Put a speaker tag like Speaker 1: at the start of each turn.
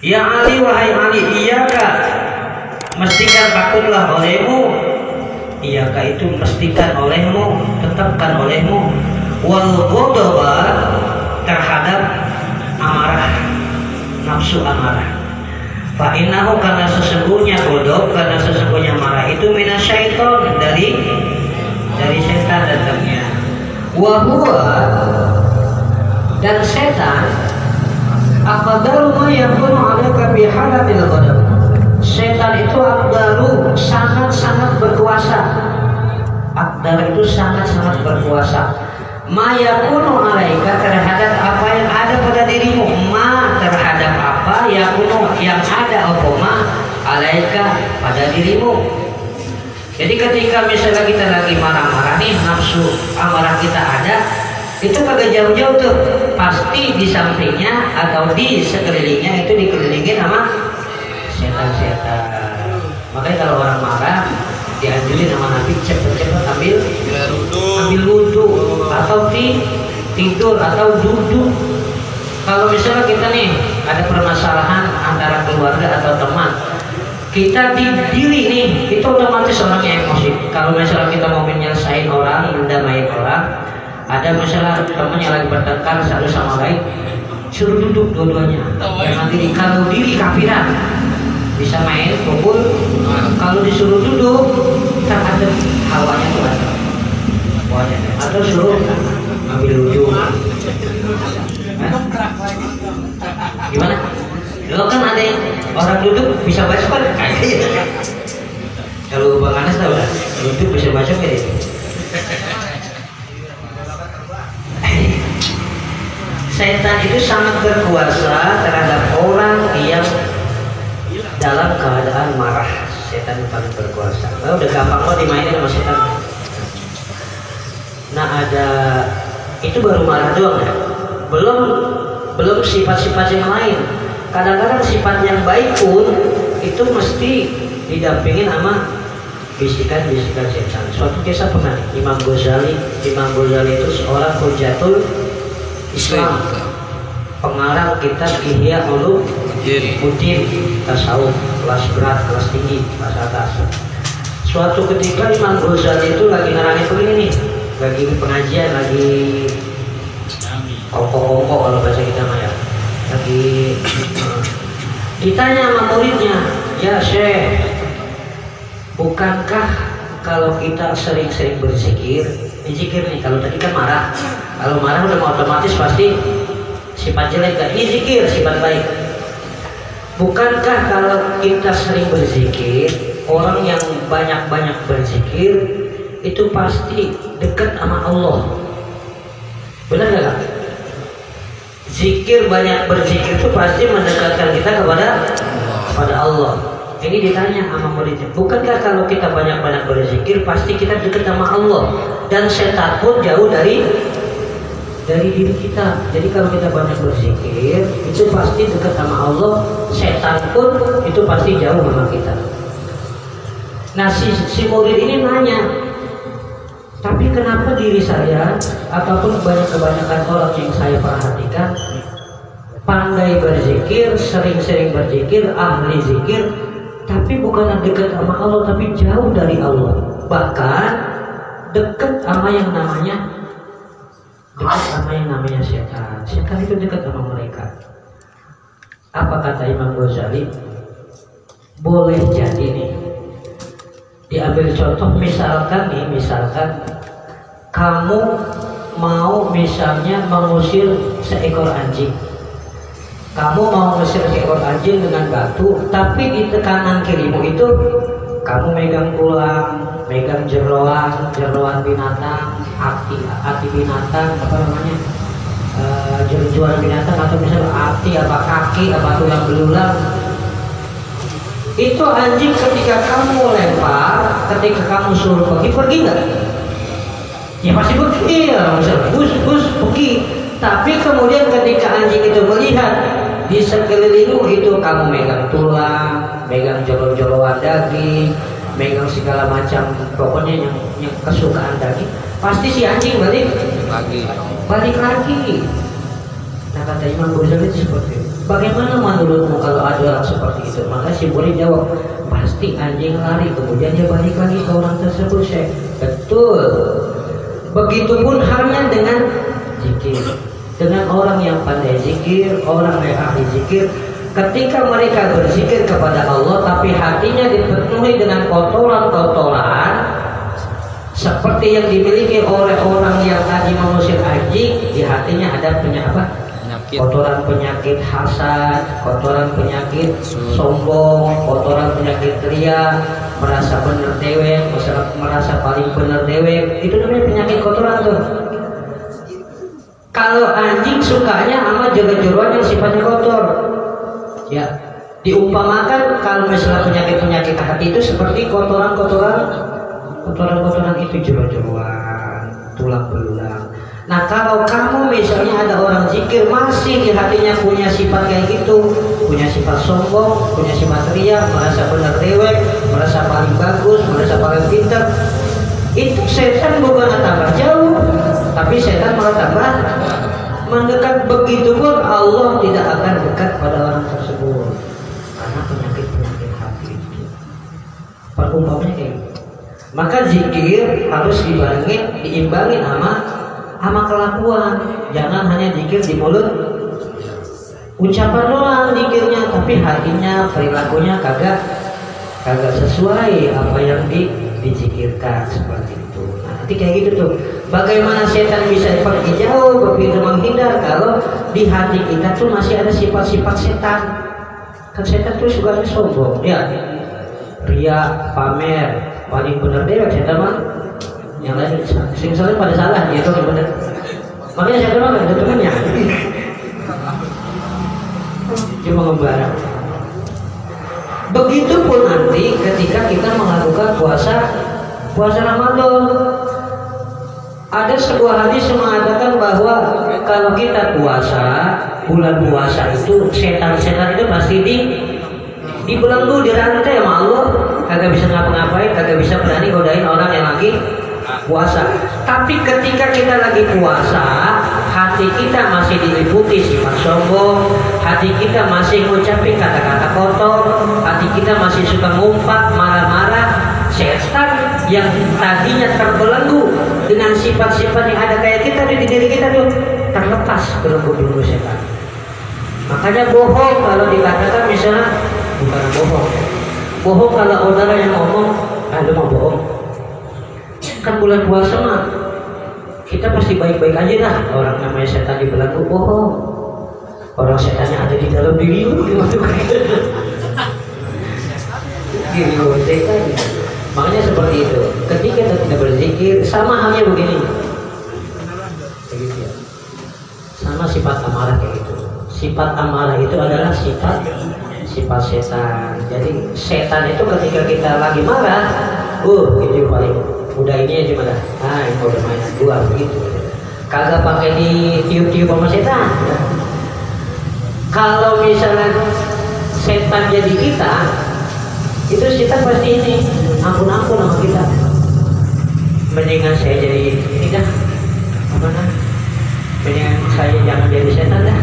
Speaker 1: Ya Ali, wahai Ali, iyaka, mestikan takutlah olehmu. Iyaka itu mestikan olehmu, tetapkan olehmu. Wal ghadaba, terhadap amarah, nafsu amarah. Fa innahu, karena sesungguhnya ghadab, karena sesungguhnya marah itu minasyaiton, dari setan datangnya. Wa huwa, dan setan aqdaru ma yakunu 'alaika bi halatil ghadab. Setan itu aqdaru, sangat-sangat berkuasa. Aqdar itu sangat-sangat berkuasa. Ma yakunu 'alaika, terhadap apa yang ada pada dirimu. Ma, terhadap apa, yakunu, yang ada, ma 'alaika, pada dirimu. Jadi ketika misalnya kita lagi marah-marah nih, nafsu amarah kita ada, itu kagak jauh-jauh tuh, pasti di sampingnya atau di sekelilingnya itu dikelilingin sama setan-setan. Makanya kalau orang marah dianjurin sama Nabi cepet-cepet ambil wudhu atau tidur atau duduk. Kalau misalnya kita nih ada permasalahan antara keluarga atau teman, kita di diri nih, itu otomatis orangnya emosi. Kalau misalnya kita mau menyelesaikan orang, mendamai orang, ada masalah temannya lagi bertengkar satu sama lain, suruh duduk dua-duanya. Nanti kalau diri kafiran bisa main pukul, kalau disuruh duduk kan ada hawanya tuh ada. Atau suruh ambil wudhu. Gimana? Lo kan ada yang orang duduk bisa baca kayaknya. Kalau Bang Anas tahu lah, duduk bisa baca kayak gitu. Setan itu sangat berkuasa terhadap orang yang dalam keadaan marah. Setan itu paling berkuasa. Nah, udah gampang kok dimainin sama setan. Nah, ada itu baru marah doang ya. Belum sifat-sifat yang lain. Kadang-kadang sifat yang baik pun itu mesti didampingin sama bisikan-bisikan setan. Suatu kisah pernah Imam Ghazali itu seorang hujatul Islam, pengarang kitab Ihya Ulumuddin, tasawuf, kelas berat, kelas tinggi, kelas atas. Suatu ketika Imam Ghazali itu lagi ngerangin begini nih, lagi pengajian, lagi kongko-kongko kalau bahasa kita mah ya. Lagi ditanya sama muridnya, ya Syekh, bukankah kalau kita sering-sering berzikir, zikir nih, kalau tadi kan marah, kalau marah udah otomatis pasti sifat jelek kan, ini zikir sifat baik. Bukankah kalau kita sering berzikir, orang yang banyak-banyak berzikir itu pasti dekat sama Allah? Benar nggak? Zikir, banyak berzikir itu pasti mendekatkan kita kepada Allah. Ini ditanya sama muridnya, bukankah kalau kita banyak-banyak berzikir pasti kita dekat sama Allah, dan setan pun jauh dari diri kita. Jadi kalau kita banyak berzikir itu pasti dekat sama Allah, setan pun itu pasti jauh sama kita. Nah si murid ini nanya, tapi kenapa diri saya ataupun kebanyakan orang yang saya perhatikan pandai berzikir, sering-sering berzikir, ahli zikir, tapi bukan dekat sama Allah, tapi jauh dari Allah. Bahkan dekat sama yang namanya setan. Setan itu dekat sama mereka. Apa kata Imam Ghazali? Boleh jadi nih, diambil contoh, misalkan kamu mau misalnya mengusir seekor anjing. Kamu mau mengusir seekor anjing dengan batu, tapi di kanan kirimu itu kamu megang tulang, megang jeroan binatang, hati binatang, apa namanya, jeruan binatang, atau misalnya hati, apa kaki, apa tulang belulang. Itu anjing ketika kamu lempar, ketika kamu suruh pergi nggak? Ya pasti pergi, ya misalnya bus pergi. Tapi kemudian ketika anjing itu melihat di sekelilingmu itu kamu megang tulang, megang jolo-joloan daging, megang segala macam, pokoknya yang kesukaan daging, pasti si anjing balik lagi. Nah kata Imam Ghazali seperti itu. Bagaimana menurutmu kalau ada si murid jawab, pasti anjing lari. Kemudian dia balik lagi ke orang tersebut. Betul. Begitupun halnya dengan zikir. Dengan orang yang pandai zikir, orang yang ahli zikir, ketika mereka berzikir kepada Allah tapi hatinya dipenuhi dengan kotoran-kotoran seperti yang dimiliki oleh orang yang tadi mengusir anjing, di hatinya ada penyakit, kotoran penyakit hasad, kotoran penyakit sombong, kotoran penyakit ria, merasa bener dewek, merasa paling bener dewek. Itu namanya penyakit kotoran tuh. Kalau anjing sukanya sama jeroan yang sifatnya kotor, ya diumpamakan kalau misalnya penyakit hati itu seperti kotoran itu, jeroan, tulang belulang. Nah kalau kamu misalnya ada orang zikir masih di hatinya punya sifat kayak gitu, punya sifat sombong, punya sifat ria, merasa benar dewek, merasa paling bagus, merasa paling pintar, itu setan bukan tambah jauh, tapi setan malah tambah mendekat. Begitupun Allah tidak akan dekat pada orang tersebut karena penyakit hati itu. Perumpamannya kayak gitu. Maka zikir harus diimbangin sama kelakuan. Jangan hanya zikir di mulut, ucapan doang zikirnya, tapi hatinya, perilakunya kagak sesuai apa yang dizikirkan seperti itu. Nah, nanti kayak gitu tuh. Bagaimana setan bisa pergi jauh, berpikir menghindar kalau di hati kita tuh masih ada sifat-sifat setan. Kan setan tuh suka sombong, ya, ria, pamer, paling bener deh setan mah. Yang lain sing-sing pada salah, dia tuh bener. Makanya setan mah ada temennya. Cuma ngembara. Begitupun nanti ketika kita melakukan puasa Ramadan. Ada sebuah hadis yang mengatakan bahwa kalau kita puasa, bulan puasa itu setan-setan itu pasti dibelenggu, dirantai sama Allah, kagak bisa ngapa-ngapain, kagak bisa berani godain orang yang lagi puasa. Tapi ketika kita lagi puasa, hati kita masih diliputi sifat sombong, hati kita masih ngucapin kata-kata kotor, hati kita masih suka ngumpat, marah-marah, setan yang tadinya terbelenggu dengan sifat-sifat yang ada kayak kita di diri kita tuh terlepas belenggu setan. Makanya bohong kalau dikatakan misalnya bukan bohong kalau saudara yang ngomong lu mau bohong, kan bulan puasa mah kita pasti baik-baik aja lah. Orang namanya setan dibelenggu bohong, orang setannya ada di dalam diri lu gimana setan. Makanya seperti itu. Ketika kita tidak berzikir, sama halnya begini. Sama sifat amarah kayak gitu. Sifat amarah itu adalah sifat setan. Jadi setan itu ketika kita lagi marah, itu paling udah ini aja mana. Ini udah main dua begitu. Kagak pakai ditiup-tiup sama setan. Kalau misalnya setan jadi kita, itu setan pasti ini ampun sama kita. Mendingan saya jadi ini dah, mendingan saya jangan jadi setan dah.